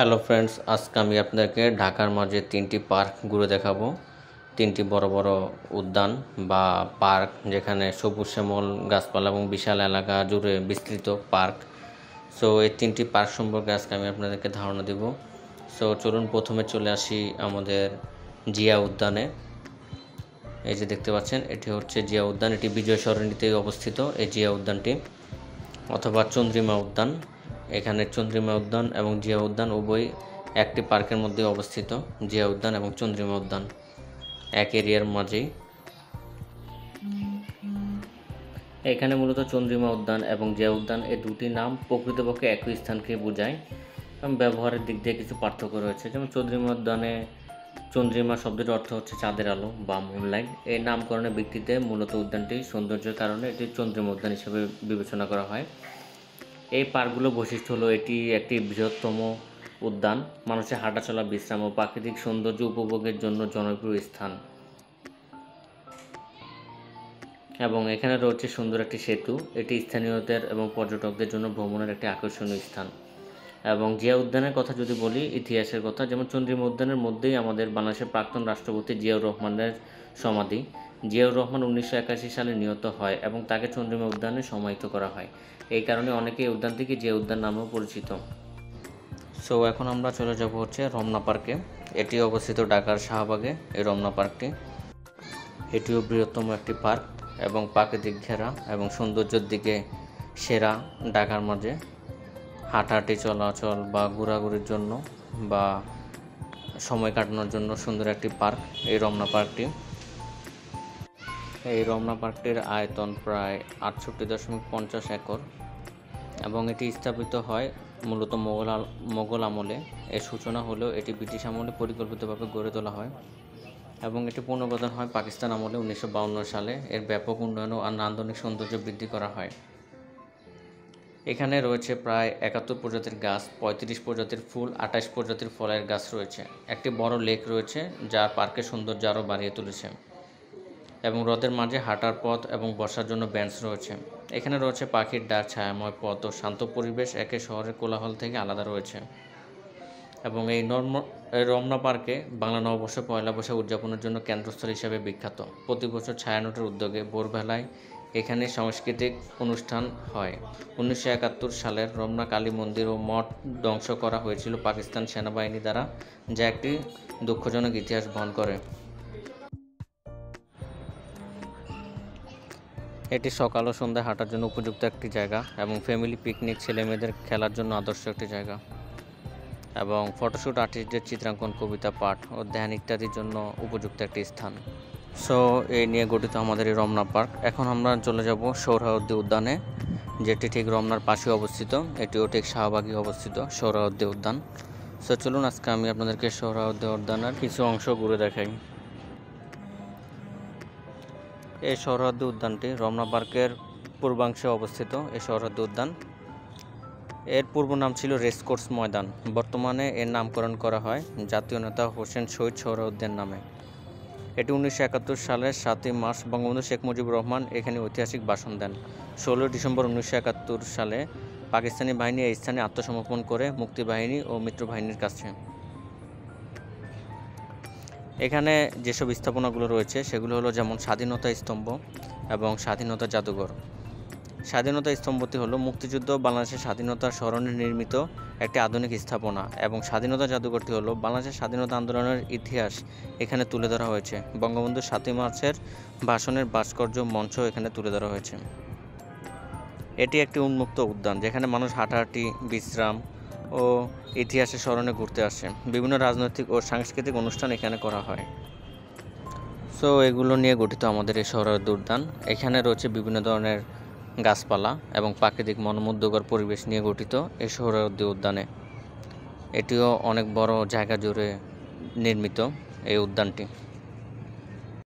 Hello friends, আজকে আমি আপনাদেরকে ঢাকার মাঝে তিনটি পার্ক ঘুরে দেখাবো। তিনটি বড় বড় উদ্যান বা পার্ক, যেখানে সবুজ শ্যামল গাছপালা এবং বিশাল এলাকা জুড়ে বিস্তৃত পার্ক। সো এই তিনটি পার্ক সম্পর্কে আজকে আমি আপনাদেরকে ধারণা দেব। সো চলুন প্রথমে চলে আসি আমাদের জিয়া উদ্যানে। এই যে দেখতে পাচ্ছেন, এটি হচ্ছে জিয়া উদ্যান। এটি বিজয় সরণিতে অবস্থিত এই জিয়া উদ্যানটি, অথবা চন্দ্রিমা উদ্যান। এখানে চন্দ্রিমা উদ্যান এবং জিয়া উদ্যান উভয় একটি পার্কের মধ্যে অবস্থিত। জিয়া উদ্যান এবং চন্দ্রিমা উদ্যান এক এরিয়ার মাঝেই। এখানে মূলত চন্দ্রিমা উদ্যান এবং জিয়া উদ্যান এই দুটি নাম প্রকৃতপক্ষে একই স্থানকে বোঝায় এবং ব্যবহারের দিক দিয়ে কিছু পার্থক্য রয়েছে। যেমন চন্দ্রিমা উদ্যানে চন্দ্রিমা শব্দটির অর্থ হচ্ছে চাঁদের আলো বা মুনলাইট। এই নামকরণের ভিত্তিতে মূলত উদ্যানটি সৌন্দর্যের কারণে এটি চন্দ্রিমা উদ্যান হিসেবে বিবেচনা করা হয়। এই পার্কগুলোর বৈশিষ্ট্য হলো এটি একটি বৃহত্তম উদ্যান, মানুষের হাঁটাচলা, বিশ্রাম ও প্রাকৃতিক সৌন্দর্য উপভোগের জন্য জনপ্রিয় স্থান। এবং এখানে রয়েছে সুন্দর একটি সেতু। এটি স্থানীয়দের এবং পর্যটকদের জন্য ভ্রমণের একটি আকর্ষণীয় স্থান। এবং জিয়া উদ্যানের কথা যদি বলি, ইতিহাসের কথা, যেমন চন্দ্রিমা উদ্যানের মধ্যেই আমাদের বাংলাদেশের প্রাক্তন রাষ্ট্রপতি জিয়াউর রহমানের সমাধি। জিয়াউর রহমান 1981 সালে নিহত হয় এবং তাকে চন্দ্রিমা উদ্যানে সমাহিত করা হয়। এই কারণে অনেকে এই উদ্যানটিকে জিয়া উদ্যান নামেও পরিচিত। সো এখন আমরা চলে যাব হচ্ছে রমনা পার্কে। এটি অবস্থিত ঢাকার শাহবাগে এই রমনা পার্কটি। এটিও বৃহত্তম একটি পার্ক এবং প্রাকৃতিক ঘেরা এবং সৌন্দর্যের দিকে সেরা। ঢাকার মাঝে হাঁটাহাঁটি, চলাচল বা ঘোরাঘুরির জন্য বা সময় কাটানোর জন্য সুন্দর একটি পার্ক এই রমনা পার্কটি। এই রমনা পার্কটির আয়তন প্রায় 68.50 একর এবং এটি স্থাপিত হয় মূলত মোগল আমলে। এর সূচনা হলেও এটি ব্রিটিশ আমলে পরিকল্পিতভাবে গড়ে তোলা হয় এবং এটি পুনর্গঠন হয় পাকিস্তান আমলে 1952 সালে। এর ব্যাপক উন্নয়ন ও নান্দনিক সৌন্দর্য বৃদ্ধি করা হয়। এখানে রয়েছে প্রায় 71 প্রজাতির গাছ, 35 প্রজাতির ফুল, 28 প্রজাতির ফলের গাছ রয়েছে। একটি বড় লেক রয়েছে যা পার্কের সৌন্দর্য আরও বাড়িয়ে তুলেছে। এবং হ্রদের মাঝে হাঁটার পথ এবং বসার জন্য বেঞ্চ রয়েছে। এখানে রয়েছে পাখির ডাক, ছায়াময় পথ ও শান্ত পরিবেশ, একে শহরের কোলাহল থেকে আলাদা রয়েছে। এবং এই রমনা পার্কে বাংলা নববর্ষ পয়লা বৈশাখ উদযাপনের জন্য কেন্দ্রস্থল হিসেবে বিখ্যাত। প্রতি বছর ছায়ানটের উদ্যোগে ভোরবেলায় এখানে সাংস্কৃতিক অনুষ্ঠান হয়। 1971 সালের রমনা কালী মন্দির ও মঠ ধ্বংস করা হয়েছিল পাকিস্তান সেনাবাহিনী দ্বারা, যা একটি দুঃখজনক ইতিহাস বহন করে। এটি সকাল ও সন্ধ্যায় হাঁটার জন্য উপযুক্ত একটি জায়গা এবং ফ্যামিলি পিকনিক, ছেলেমেয়েদের খেলার জন্য আদর্শ একটি জায়গা এবং ফটোশ্যুট, আর্টিস্টদের চিত্রাঙ্কন, কবিতা পাঠ ও ধ্যান ইত্যাদির জন্য উপযুক্ত একটি স্থান। সো এই নিয়ে গঠিত আমাদের এই রমনা পার্ক। এখন আমরা চলে যাব সোহরাওয়ার্দী উদ্যানে, যেটি ঠিক রমনার পাশে অবস্থিত। এটিও ঠিক শাহবাগে অবস্থিত সোহরাওয়ার্দী উদ্যান। সো চলুন আজকে আমি আপনাদেরকে সোহরাওয়ার্দী উদ্যানের কিছু অংশ ঘুরে দেখাই। এই সোহরাওয়ার্দী উদ্যানটি রমনা পার্কের পূর্বাংশে অবস্থিত। এই সোহরাওয়ার্দী উদ্যান, এর পূর্ব নাম ছিল রেসকোর্স ময়দান। বর্তমানে এর নামকরণ করা হয় জাতীয় নেতা হোসেন শহীদ সোহরাওয়ার্দীর নামে। এটি 1971 সালের 7ই মার্চ বঙ্গবন্ধু শেখ মুজিবুর রহমান এখানে ঐতিহাসিক ভাষণ দেন। 16 ডিসেম্বর 1971 সালে পাকিস্তানি বাহিনী এই স্থানে আত্মসমর্পণ করে মুক্তিবাহিনী ও মিত্রবাহিনীর কাছে। এখানে যেসব স্থাপনাগুলো রয়েছে সেগুলো হলো যেমন স্বাধীনতা স্তম্ভ এবং স্বাধীনতা জাদুঘর। স্বাধীনতা স্তম্ভটি হলো মুক্তিযুদ্ধ বাংলাদেশের স্বাধীনতার স্মরণে নির্মিত একটি আধুনিক স্থাপনা এবং স্বাধীনতা জাদুঘরটি হলো বাংলাদেশের স্বাধীনতা আন্দোলনের ইতিহাস এখানে তুলে ধরা হয়েছে। বঙ্গবন্ধু 7ই মার্চের ভাষণের ভাস্কর্য মঞ্চ এখানে তুলে ধরা হয়েছে। এটি একটি উন্মুক্ত উদ্যান যেখানে মানুষ হাঁটাহাঁটি, বিশ্রাম ও ইতিহাসের স্মরণে ঘুরতে আসে। বিভিন্ন রাজনৈতিক ও সাংস্কৃতিক অনুষ্ঠান এখানে করা হয়। সো এগুলো নিয়ে গঠিত আমাদের এই সোহরাওয়ার্দী উদ্যান। এখানে রয়েছে বিভিন্ন ধরনের গাছপালা এবং প্রাকৃতিক মনোমুগ্ধকর পরিবেশ নিয়ে গঠিত এই সোহরাওয়ার্দী উদ্যানে। এটিও অনেক বড় জায়গা জুড়ে নির্মিত এই উদ্যানটি।